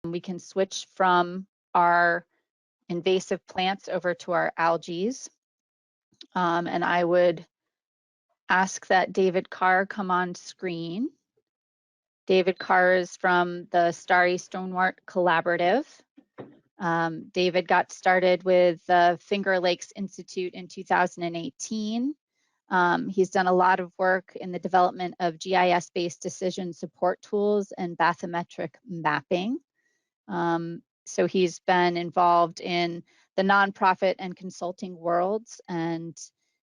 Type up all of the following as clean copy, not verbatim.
We can switch from our invasive plants over to our algae. And I would ask that David Carr come on screen. David Carr is from the Starry Stonewort Collaborative. David got started with the Finger Lakes Institute in 2018. He's done a lot of work in the development of GIS-based decision support tools and bathymetric mapping. So he's been involved in the nonprofit and consulting worlds, and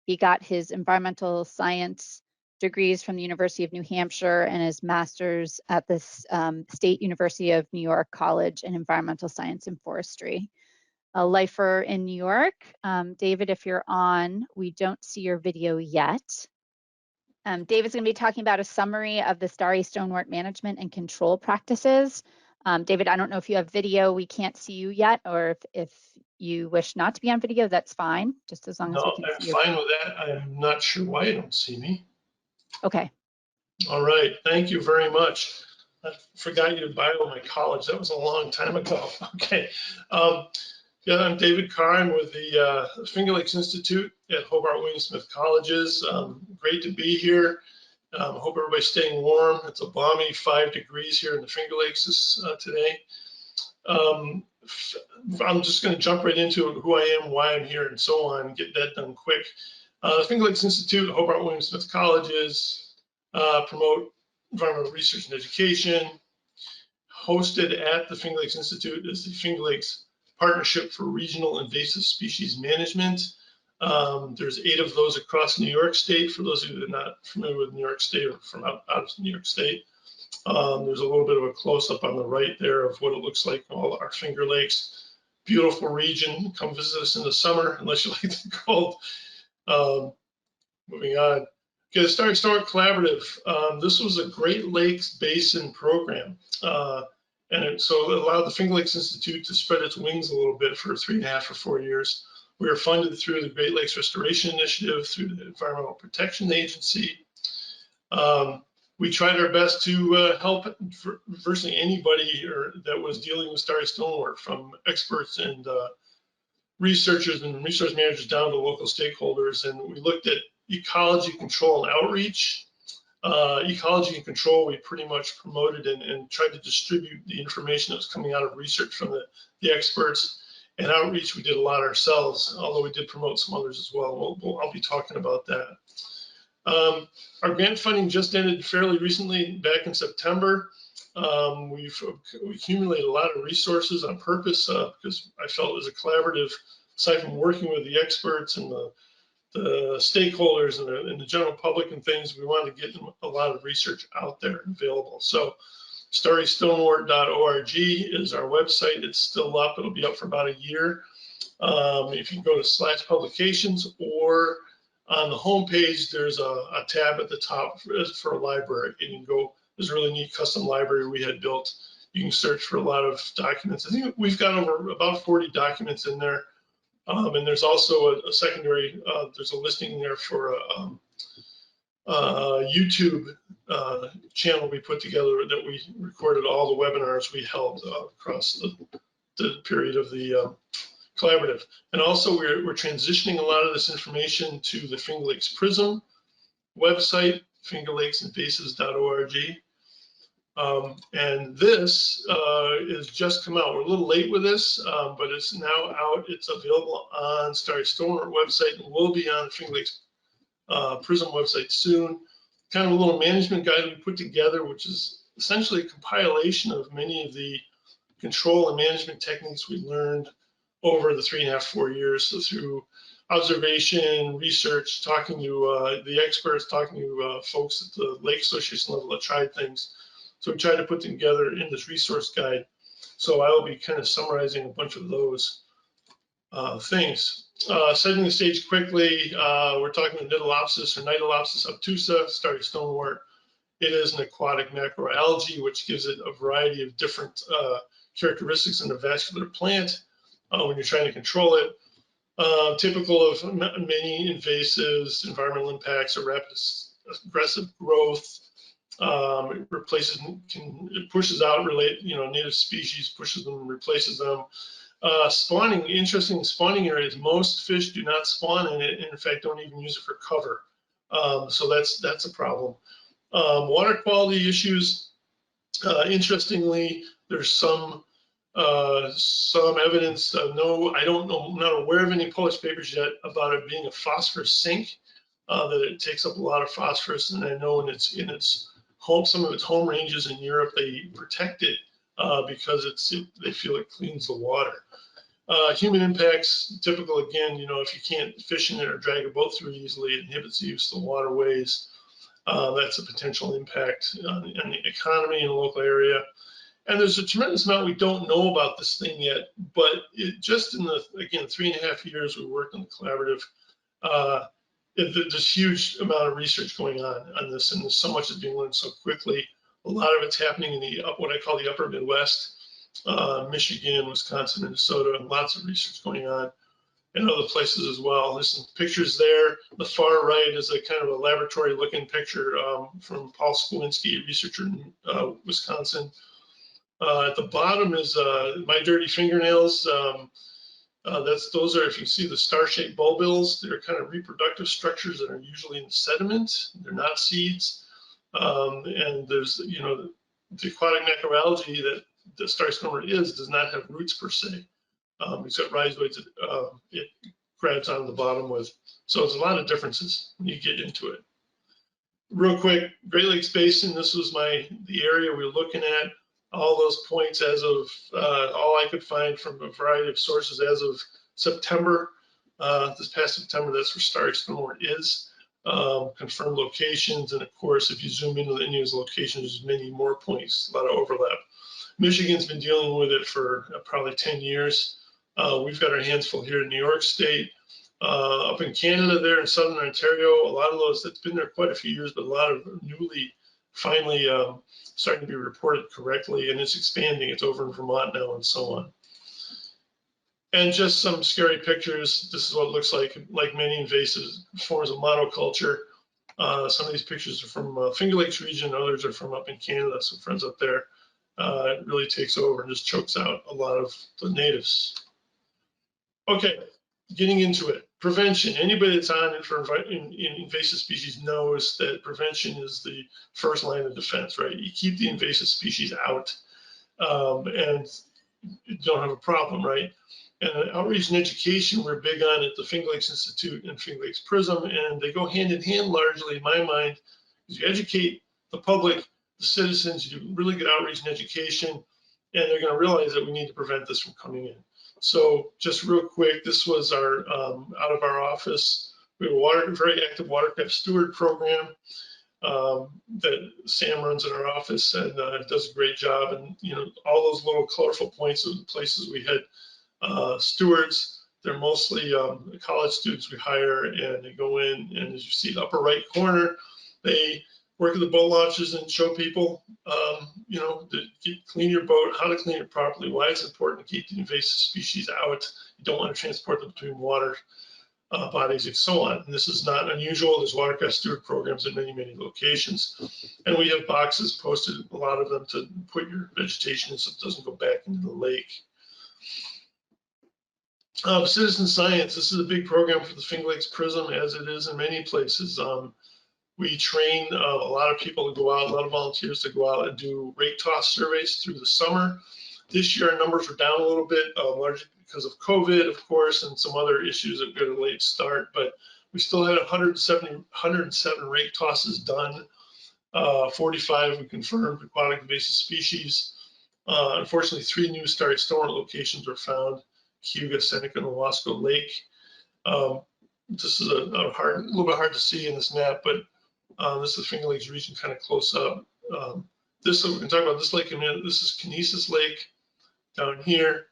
he got his environmental science degrees from the University of New Hampshire and his master's at the State University of New York College in Environmental Science and Forestry. A lifer in New York. David, if you're on, we don't see your video yet. David's going to be talking about a summary of the Starry Stonewort management and control practices. David, I don't know if you have video, we can't see you yet, or if you wish not to be on video, that's fine, just as long as we can see you. No, I'm fine with that. I'm not sure why you don't see me. Okay. All right, thank you very much. I forgot you to bio my college. That was a long time ago. Okay. Yeah, I'm David Carr. I'm with the Finger Lakes Institute at Hobart William Smith Colleges. Great to be here. Hope everybody's staying warm. It's a balmy 5 degrees here in the Finger Lakes today. I'm just going to jump right into who I am, why I'm here, and so on, and get that done quick. The Finger Lakes Institute, Hobart William Smith Colleges, promote environmental research and education. Hosted at the Finger Lakes Institute is the Finger Lakes Partnership for Regional Invasive Species Management. There's 8 of those across New York State. For those of you that are not familiar with New York State or from out of New York State, there's a little bit of a close-up on the right there of what it looks like in all our Finger Lakes. Beautiful region. Come visit us in the summer, unless you like the cold. Moving on. Okay, the Starry Stonewort Collaborative. This was a Great Lakes Basin program. So it allowed the Finger Lakes Institute to spread its wings a little bit for 3.5 or 4 years. We were funded through the Great Lakes Restoration Initiative, through the Environmental Protection Agency. We tried our best to help virtually anybody that was dealing with Starry Stonewort, from experts and researchers and resource managers down to local stakeholders. And we looked at ecology control and outreach. Ecology and control, we pretty much promoted and tried to distribute the information that was coming out of research from the experts. And outreach, we did a lot ourselves, although we did promote some others as well. I'll be talking about that. Our grant funding just ended fairly recently, back in September. We accumulated a lot of resources on purpose because I felt it was a collaborative, aside from working with the experts and the stakeholders and the general public and things, we wanted to get a lot of research out there and available. So starrystonewort.org is our website. It's still up. It'll be up for about a year. If you go to /publications, or on the homepage, there's a tab at the top for a library, and you can go. There's a really neat custom library we had built. You can search for a lot of documents. I think we've got over about 40 documents in there. And there's also a secondary, there's a listing there for a YouTube channel we put together that we recorded all the webinars we held across the period of the collaborative. And also we're transitioning a lot of this information to the Finger Lakes Prism website, fingerlakesinvasives.org. And this is just come out. We're a little late with this, but it's now out. It's available on Starry Stonewort website and will be on the Finger Lakes Prism website soon. Kind of a little management guide we put together, which is essentially a compilation of many of the control and management techniques we learned over the 3.5, 4 years. So through observation, research, talking to the experts, talking to folks at the Lake Association level that tried things. So we tried to put them together in this resource guide. So I will be kind of summarizing a bunch of those things. Setting the stage quickly, we're talking about Nidolopsis or Nidolopsis obtusa, Starry Stonewort. It is an aquatic macroalgae, which gives it a variety of different characteristics in a vascular plant when you're trying to control it. Typical of many invasives, environmental impacts, or rapid aggressive growth, It replaces, it pushes out native species, pushes them, replaces them. Spawning, interesting spawning areas. Most fish do not spawn in it, and in fact, don't even use it for cover. So that's a problem. Water quality issues. Interestingly, there's some evidence. No, I don't know. I'm not aware of any published papers yet about it being a phosphorus sink. That it takes up a lot of phosphorus, and I know in its home, some of its home ranges in Europe, they protect it because they feel it cleans the water. Human impacts, typical again, if you can't fish in it or drag a boat through easily, it inhibits the use of the waterways. That's a potential impact on the economy in a local area. And there's a tremendous amount we don't know about this thing yet, but just in the, again, 3.5 years we worked on the collaborative, there's huge amount of research going on this, and there's so much that's being learned so quickly. A lot of it's happening in what I call the upper Midwest, Michigan, Wisconsin, Minnesota, and lots of research going on in other places as well. There's some pictures there. The far right is a kind of a laboratory looking picture from Paul Skowinski, a researcher in Wisconsin. At the bottom is my dirty fingernails. Those are, if you see the star-shaped bulbils, they're kind of reproductive structures that are usually in sediment. They're not seeds. And there's, the aquatic macroalgae that the star snowbird does not have roots per se, except rhizoids it grabs on the bottom with. So there's a lot of differences when you get into it. Real quick, Great Lakes Basin, this was the area we were looking at. All those points as of, all I could find from a variety of sources as of September, this past September, that's where Starry Snowmore is. Confirmed locations, and of course, if you zoom into any of those locations, there's many more points, a lot of overlap. Michigan's been dealing with it for probably 10 years. We've got our hands full here in New York State. Up in Canada there in Southern Ontario, a lot of those, it's been there quite a few years, but a lot of finally starting to be reported correctly, and it's expanding. It's over in Vermont now and so on. And just some scary pictures. This is what it looks like many invasive forms of monoculture. Some of these pictures are from Finger Lakes region, others are from up in Canada, some friends up there. It really takes over and just chokes out a lot of the natives. Okay, getting into it. Prevention. Anybody that's on it for invasive species knows that prevention is the first line of defense, right? You keep the invasive species out and you don't have a problem, right? And outreach and education, we're big on at the Finger Lakes Institute and Finger Lakes Prism, and they go hand in hand largely, in my mind, because you educate the public, the citizens, you do really good outreach and education, and they're going to realize that we need to prevent this from coming in. So just real quick, this was our out of our office. We have a very active watercraft steward program that Sam runs in our office, and does a great job. And all those little colorful points of the places we had stewards. They're mostly college students we hire, and they go in, and as you see the upper right corner, they work at the boat launches and show people, clean your boat, how to clean it properly, why it's important to keep the invasive species out. You don't want to transport them between water bodies and so on. And this is not unusual. There's watercraft steward programs in many, many locations. And we have boxes posted, a lot of them, to put your vegetation in so it doesn't go back into the lake. Citizen science, this is a big program for the Finger Lakes Prism, as it is in many places. We train a lot of people to go out, a lot of volunteers to go out and do rake toss surveys through the summer. This year, our numbers were down a little bit, largely because of COVID, of course, and some other issues that got a late start, but we still had 107 rake tosses done, 45 we confirmed aquatic invasive species. Unfortunately, 3 new starry storm locations were found: Cayuga, Seneca, and Owasco Lake. This is a little bit hard to see in this map, but this is the Finger Lakes region kind of close up. We can talk about this lake in a minute. This is Kinesis Lake down here.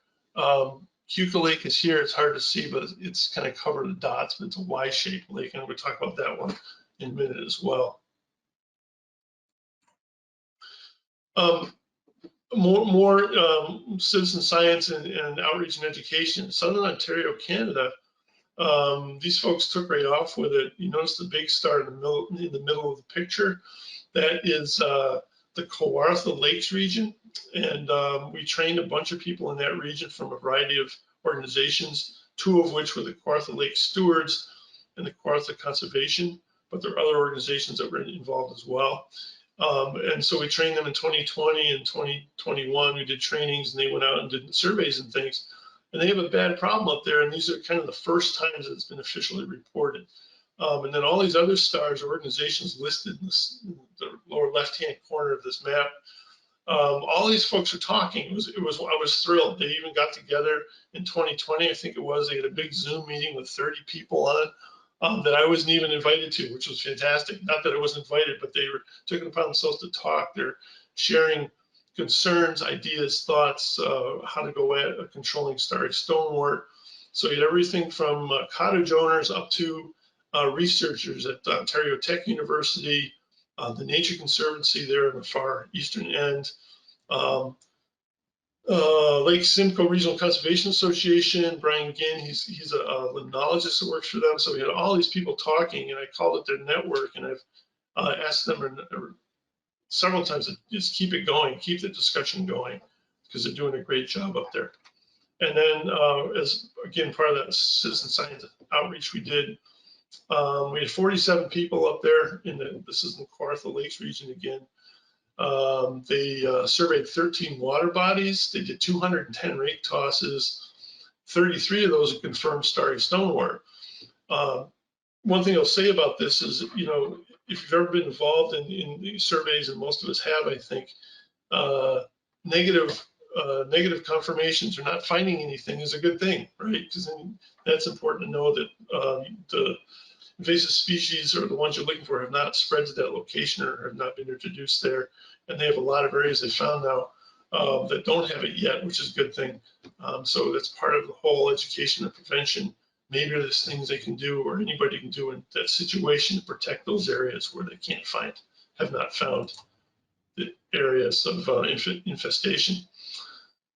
Cayuga Lake is here. It's hard to see, but it's kind of covered in dots, but it's a Y-shaped lake, and we'll talk about that one in a minute as well. More citizen science and outreach and education. Southern Ontario, Canada. These folks took right off with it. You notice the big star in the middle of the picture. That is the Kawartha Lakes region. And we trained a bunch of people in that region from a variety of organizations, 2 of which were the Kawartha Lake Stewards and the Kawartha Conservation, but there are other organizations that were involved as well. And so we trained them in 2020 and 2021. We did trainings and they went out and did surveys and things. And they have a bad problem up there. And these are kind of the first times that it's been officially reported. And then all these other stars or organizations listed in the lower left-hand corner of this map. All these folks are talking. I was thrilled. They even got together in 2020. I think it was. They had a big Zoom meeting with 30 people on that I wasn't even invited to, which was fantastic. Not that I wasn't invited, but they were taking upon themselves to talk. They're sharing concerns, ideas, thoughts, how to go at controlling starry stonewort. So you had everything from cottage owners up to researchers at Ontario Tech University, the Nature Conservancy there in the far eastern end, Lake Simcoe Regional Conservation Association, Brian Ginn, he's a limnologist that works for them. So we had all these people talking, and I called it their network, and I've asked them several times to just keep it going, keep the discussion going, because they're doing a great job up there. And then as, again, part of that citizen science outreach we did, we had 47 people up there this is in the Kawartha Lakes region again. They surveyed 13 water bodies. They did 210 rake tosses. 33 of those confirmed starry stonewort. One thing I'll say about this is, you know, if you've ever been involved in these surveys, and most of us have, I think, negative confirmations or not finding anything is a good thing, right? Because then that's important to know that the invasive species or the ones you're looking for have not spread to that location or have not been introduced there. And they have a lot of areas they found now that don't have it yet, which is a good thing. So that's part of the whole education and prevention. Maybe there's things they can do or anybody can do in that situation to protect those areas where they can't have not found the areas of infestation.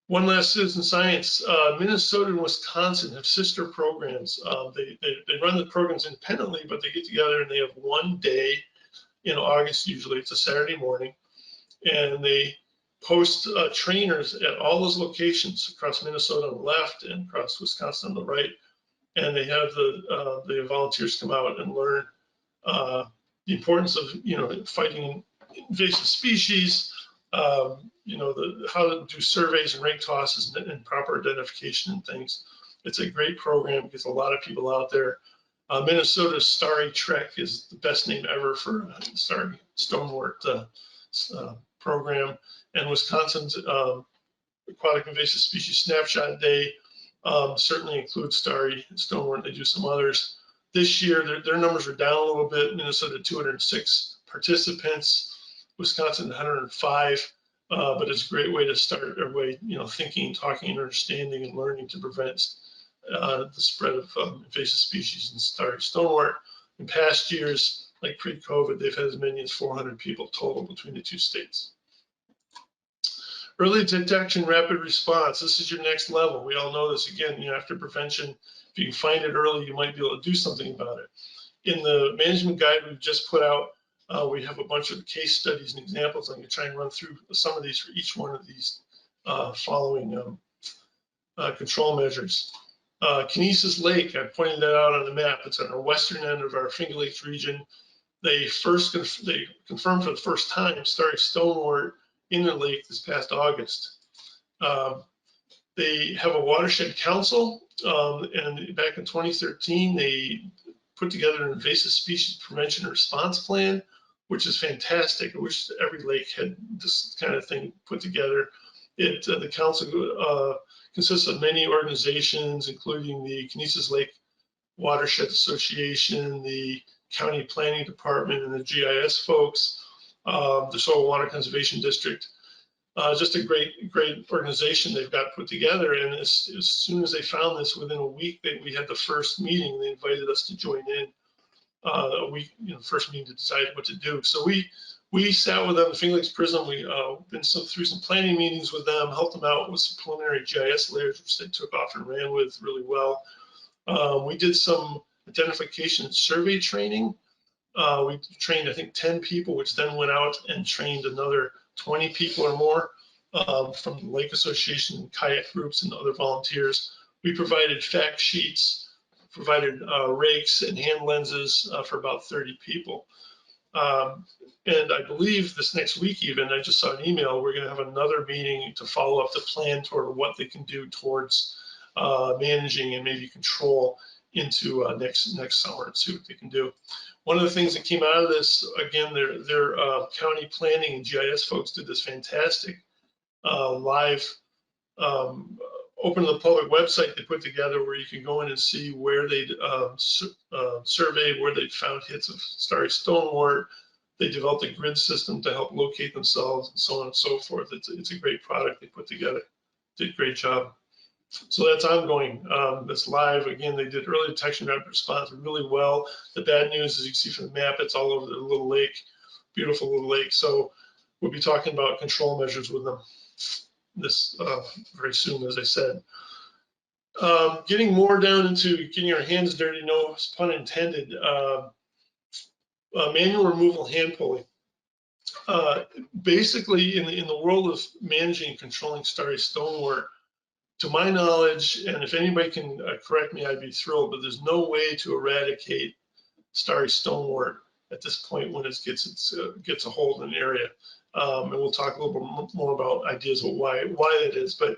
One last citizen science, Minnesota and Wisconsin have sister programs. They run the programs independently, but they get together and they have one day in August, usually it's a Saturday morning, and they post trainers at all those locations across Minnesota on the left and across Wisconsin on the right. And they have the volunteers come out and learn the importance of, you know, fighting invasive species, you know, how to do surveys and rake tosses and proper identification and things. It's a great program, gets a lot of people out there. Minnesota's Starry Trek is the best name ever for a starry stonewort program. And Wisconsin's Aquatic Invasive Species Snapshot Day certainly includes starry stonewort. They do some others. This year, their numbers are down a little bit. Minnesota 206 participants, Wisconsin 105, but it's a great way to start our way, you know, thinking, talking, and understanding and learning to prevent the spread of invasive species and starry stonewort. In past years, like pre-COVID, they've had as many as 400 people total between the 2 states. Early detection, rapid response. This is your next level. We all know this. Again, you know, after prevention, if you can find it early, you might be able to do something about it. In the management guide we've just put out, we have a bunch of case studies and examples. I'm going to try and run through some of these for each one of these following control measures. Kinesis Lake, I pointed that out on the map. It's on the western end of our Finger Lakes region. They confirmed for the first time starry stonewort in the lake this past August. They have a watershed council, and back in 2013, they put together an invasive species prevention and response plan, which is fantastic. I wish every lake had this kind of thing put together. The council consists of many organizations, including the Kinesis Lake Watershed Association, the County Planning Department, and the GIS folks, the Soil Water Conservation District. Just a great organization they've got put together. And as soon as they found this, within a week, we had the first meeting. They invited us to join in a week, you know, first meeting to decide what to do. So we sat with them, the Finger Lakes Prism. We've been through some planning meetings with them, helped them out with some preliminary GIS layers, which they took off and ran with really well. We did some identification and survey training. We trained, I think, 10 people, which then went out and trained another 20 people or more from the Lake Association, kayak groups, and other volunteers. We provided fact sheets, provided rakes and hand lenses for about 30 people. And I believe this next week even, I just saw an email, we're going to have another meeting to follow up the plan toward what they can do towards managing and maybe control into next summer and see what they can do. One of the things that came out of this, again, their county planning and GIS folks did this fantastic live open to the public website they put together where you can go in and see where they surveyed, where they found hits of starry stonewort. They developed a grid system to help locate themselves and so on and so forth. It's a great product they put together. Did a great job. So that's ongoing. That's live. Again, they did early detection, rapid response really well. The bad news, as you can see from the map, it's all over the little lake, beautiful little lake. So we'll be talking about control measures with them this very soon, as I said. Getting more down into getting our hands dirty, no pun intended, manual removal hand pulling. Basically, in the world of managing and controlling starry stonewort, to my knowledge, and if anybody can correct me, I'd be thrilled, but there's no way to eradicate starry stonewort at this point when it gets a hold in an area. And we'll talk a little bit more about ideas of why that is, but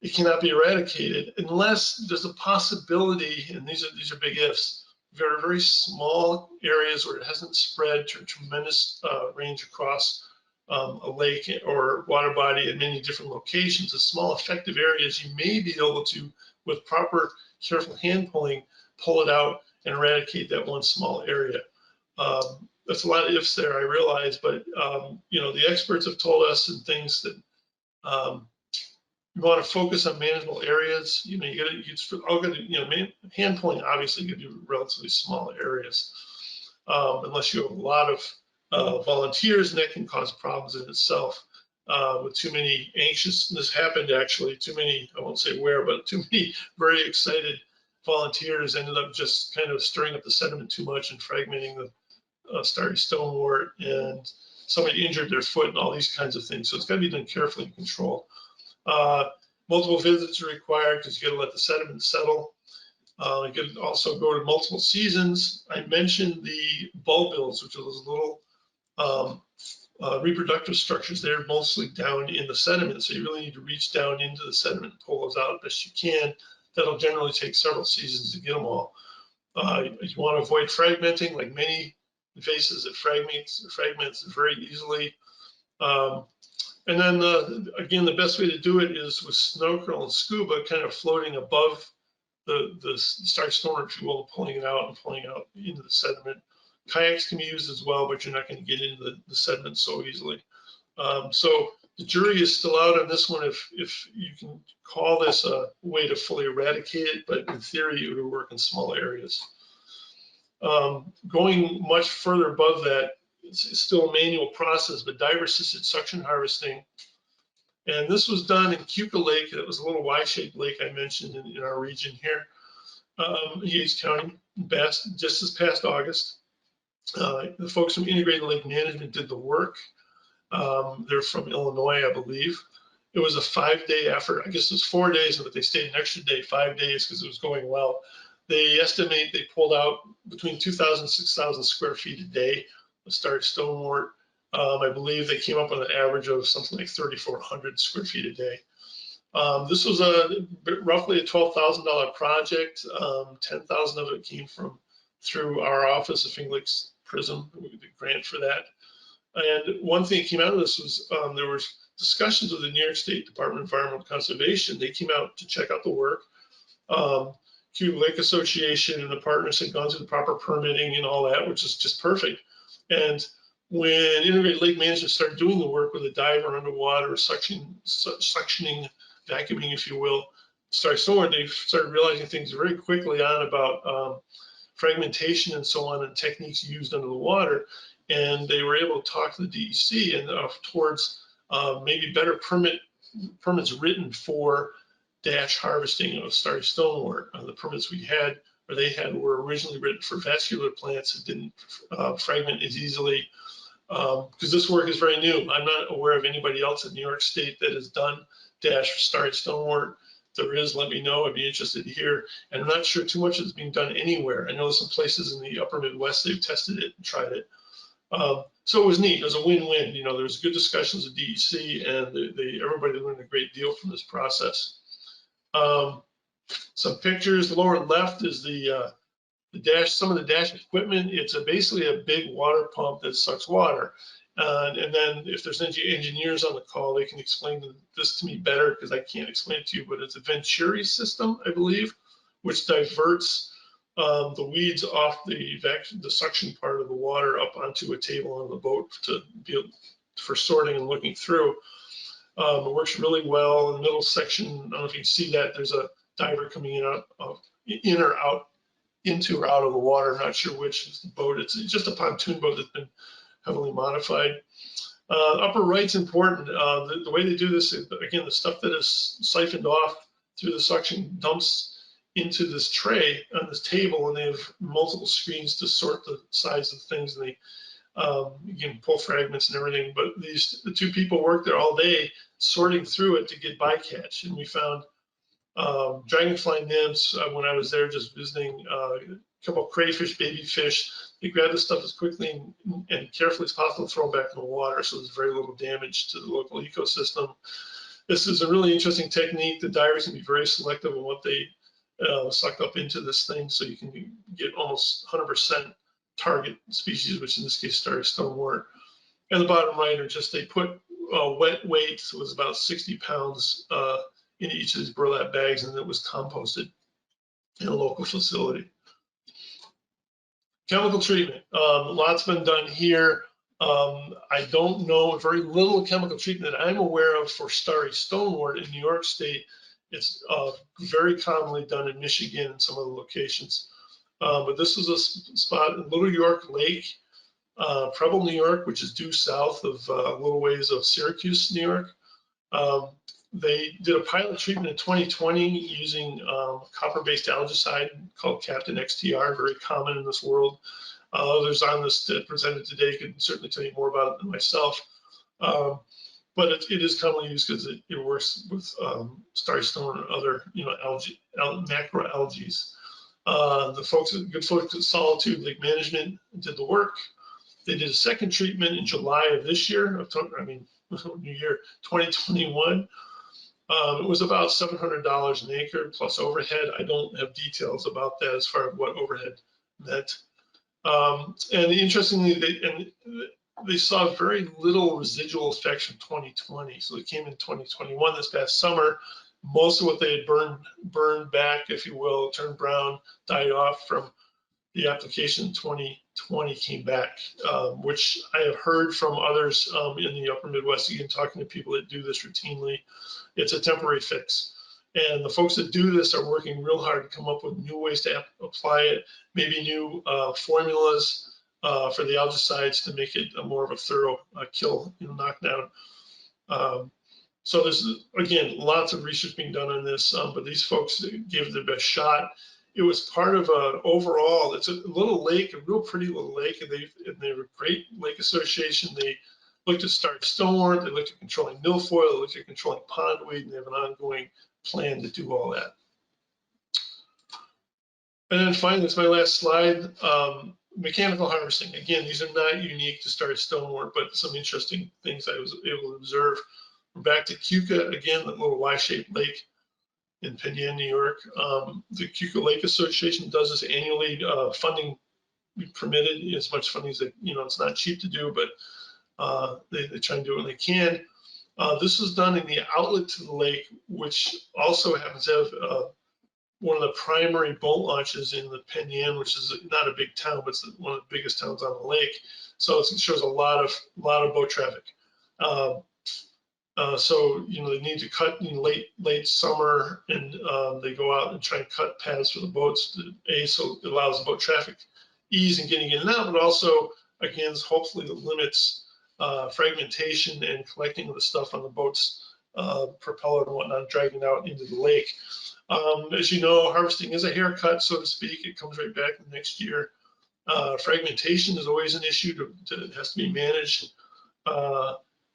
it cannot be eradicated unless there's a possibility, and these are big ifs, very, very small areas where it hasn't spread to a tremendous range across a lake or water body in many different locations, the small effective areas, you may be able to, with proper careful hand pulling, pull it out and eradicate that one small area. That's a lot of ifs there, I realize, but you know, the experts have told us and things that you want to focus on manageable areas. You know, hand pulling obviously you can do relatively small areas, unless you have a lot of volunteers, and that can cause problems in itself. With too many anxiousness happened actually, too many, I won't say where, but too many very excited volunteers ended up just kind of stirring up the sediment too much and fragmenting the starry stonewort, and somebody injured their foot and all these kinds of things. So it's got to be done carefully and controlled. Multiple visits are required because you got to let the sediment settle. You can also go to multiple seasons. I mentioned the bulbills, which are those little reproductive structures. They're mostly down in the sediment, so you really need to reach down into the sediment and pull those out as best you can. That'll generally take several seasons to get them all. You want to avoid fragmenting, like many invasives that fragments very easily. And then again, the best way to do it is with snorkel and scuba, kind of floating above the starry stonewort, if you will, pulling it out and pulling it out into the sediment. Kayaks can be used as well, but you're not going to get into the sediment so easily. So the jury is still out on this one if you can call this a way to fully eradicate it, but in theory, it would work in small areas. Going much further above that, it's still a manual process, but diver-assisted suction harvesting. And this was done in Keuka Lake. That was a little Y-shaped lake I mentioned in our region here, Yates County, just this past August. The folks from Integrated Lake Management did the work. They're from Illinois, I believe. It was a 5-day effort. I guess it was 4 days, but they stayed an extra day, 5 days, because it was going well. They estimate they pulled out between 2,000 and 6,000 square feet a day of starry stonewort. I believe they came up with an average of something like 3,400 square feet a day. This was roughly a $12,000 project. 10,000 of it came through our office of Finger Lakes Prism. We did a grant for that. And one thing that came out of this was there was discussions with the New York State Department of Environmental Conservation. They came out to check out the work. Keuka Lake Association and the partners had gone through the proper permitting and all that, which is just perfect. And when Integrated Lake Management started doing the work with a diver underwater, suctioning, vacuuming, if you will, starry stonewort, they started realizing things very quickly on about fragmentation and so on and techniques used under the water. And they were able to talk to the DEC and towards maybe better permits written for dash harvesting of starry stonewort. The permits we had or they had were originally written for vascular plants that didn't fragment as easily. Because this work is very new. I'm not aware of anybody else in New York State that has done dash starry stonewort. If there is, let me know. I'd be interested to hear. And I'm not sure too much is being done anywhere. I know some places in the upper Midwest, they've tested it and tried it. So it was neat. It was a win-win. You know, there was good discussions with DEC, and everybody learned a great deal from this process. Some pictures. The lower left is the dash, some of the dash equipment. It's basically a big water pump that sucks water. And then if there's any engineers on the call, they can explain this to me better because I can't explain it to you, but it's a Venturi system, I believe, which diverts the weeds off the suction part of the water up onto a table on the boat for sorting and looking through. It works really well. In the middle section, I don't know if you can see that, there's a diver coming in or out, into or out of the water. I'm not sure which is the boat. It's just a pontoon boat that's been heavily modified. Upper right's important. The way they do this, again, the stuff that is siphoned off through the suction dumps into this tray on this table, and they have multiple screens to sort the size of things, and they you can pull fragments and everything. But the two people worked there all day sorting through it to get bycatch, and we found dragonfly nymphs when I was there just visiting, a couple of crayfish, baby fish. They grab this stuff as quickly and carefully as possible, throw them back in the water, so there's very little damage to the local ecosystem. This is a really interesting technique. The divers can be very selective on what they suck up into this thing, so you can get almost 100% target species, which in this case starry stonewort. And the bottom right are just, they put wet weight, so it was about 60 pounds in each of these burlap bags, and it was composted in a local facility. Chemical treatment, lots been done here. I don't know, very little chemical treatment that I'm aware of for starry stonewort in New York State. It's very commonly done in Michigan and some other locations. But this is a spot in Little York Lake, Preble, New York, which is due south of a little ways of Syracuse, New York. They did a pilot treatment in 2020 using copper-based algicide called Captain XTR, very common in this world. Others on this that presented today could certainly tell you more about it than myself. But it is commonly used because it works with starry stone and other, algae, macroalgae. The good folks at Solitude Lake Management did the work. They did a second treatment in July of this year, new year, 2021. It was about $700 an acre plus overhead. I don't have details about that as far as what overhead meant. And interestingly, they saw very little residual effects from 2020. So they came in 2021 this past summer. Most of what they had burned back, if you will, turned brown, died off from the application in 2020 came back, which I have heard from others in the upper Midwest, again, talking to people that do this routinely. It's a temporary fix. And the folks that do this are working real hard to come up with new ways to apply it, maybe new formulas for the algicides to make it more of a thorough kill, knockdown. So there's, again, lots of research being done on this, but these folks gave it their best shot. It was part of an overall, it's a little lake, a real pretty little lake, and they were a great lake association. They looked at starry stonewort, they looked at controlling milfoil, they looked at controlling pondweed, and they have an ongoing plan to do all that. And then finally, that's my last slide, mechanical harvesting. Again, these are not unique to starry stonewort, but some interesting things I was able to observe. We're back to Keuka, again, that little Y-shaped lake in Penn, New York. The Keuka Lake Association does this annually. Funding permitted, as much funding as it's not cheap to do, but they try and do it when they can. This is done in the outlet to the lake, which also happens to have one of the primary boat launches in the Penn, which is not a big town, but it's one of the biggest towns on the lake. So it shows a lot of boat traffic. So they need to cut in late summer, and they go out and try and cut paths for the boats. So it allows the boat traffic ease in getting in and out, but also again, hopefully it limits fragmentation and collecting of the stuff on the boat's propeller and whatnot, dragging out into the lake. As you know, harvesting is a haircut, so to speak. It comes right back the next year. Fragmentation is always an issue that has to be managed.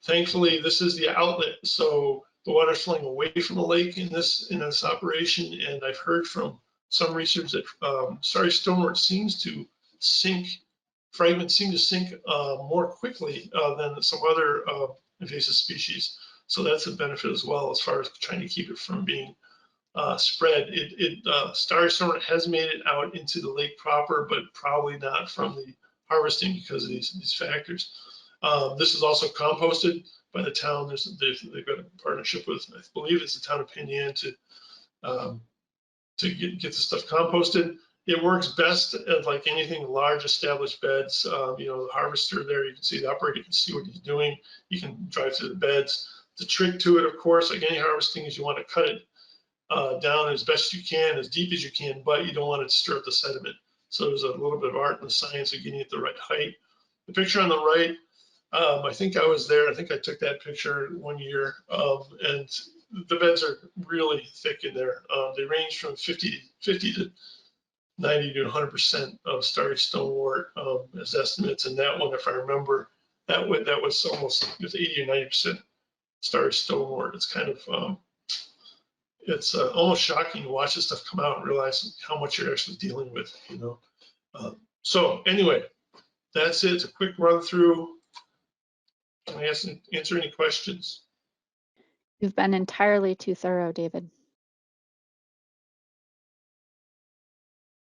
Thankfully, this is the outlet, so the water's flowing away from the lake in this operation. And I've heard from some research that starry stonewort seems to sink. Fragments seem to sink more quickly than some other invasive species. So that's a benefit as well, as far as trying to keep it from being spread. Starry stonewort has made it out into the lake proper, but probably not from the harvesting because of these factors. This is also composted by the town. They've got a partnership with, I believe it's the town of Penn Yan to get the stuff composted. It works best at like anything large established beds. The harvester there, you can see the operator, you can see what he's doing. You can drive through the beds. The trick to it, of course, like any harvesting, is you want to cut it down as best you can, as deep as you can, but you don't want it to stir up the sediment. So there's a little bit of art and the science of getting it the right height. The picture on the right, I think I was there. I think I took that picture one year, and the beds are really thick in there. They range from 50 to 90 to 100% of starry stonewort as estimates. And that one, if I remember, that was almost, it was 80 or 90% starry stonewort. It's kind of it's almost shocking to watch this stuff come out and realize how much you're actually dealing with. So anyway, that's it. It's a quick run through. Can I answer any questions? You've been entirely too thorough, David.